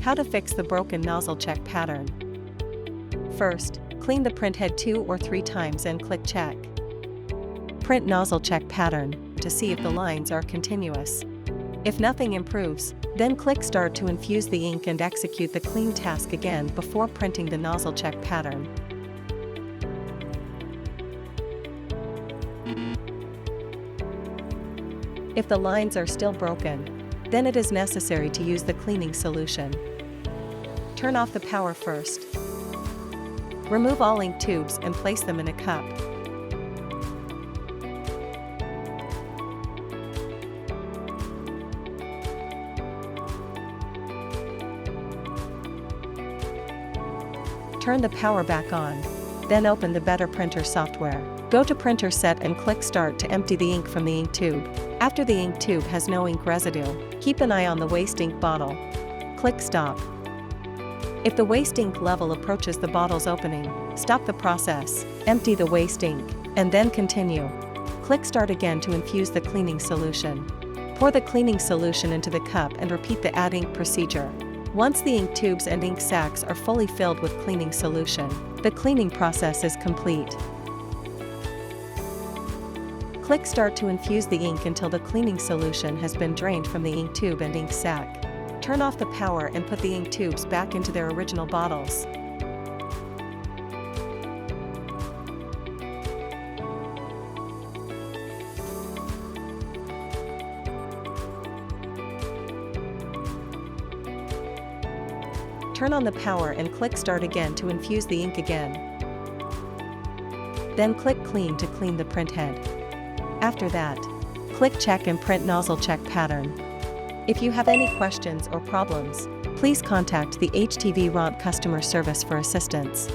How to fix the broken nozzle check pattern. First, clean the printhead 2 or 3 times and click check. Print nozzle check pattern to see if the lines are continuous. If nothing improves, then click Start to infuse the ink and execute the clean task again before printing the nozzle check pattern. If the lines are still broken, then it is necessary to use the cleaning solution. Turn off the power first. Remove all ink tubes and place them in a cup. Turn the power back on. Then open the Better Printer software. Go to Printer Set and click Start to empty the ink from the ink tube. After the ink tube has no ink residue, keep an eye on the waste ink bottle. Click Stop. If the waste ink level approaches the bottle's opening, stop the process, empty the waste ink, and then continue. Click Start again to infuse the cleaning solution. Pour the cleaning solution into the cup and repeat the add ink procedure. Once the ink tubes and ink sacs are fully filled with cleaning solution, the cleaning process is complete. Click Start to infuse the ink until the cleaning solution has been drained from the ink tube and ink sac. Turn off the power and put the ink tubes back into their original bottles. Turn on the power and click Start again to infuse the ink again. Then click Clean to clean the printhead. After that, click Check and print nozzle check pattern. If you have any questions or problems, please contact the HTVRONT customer service for assistance.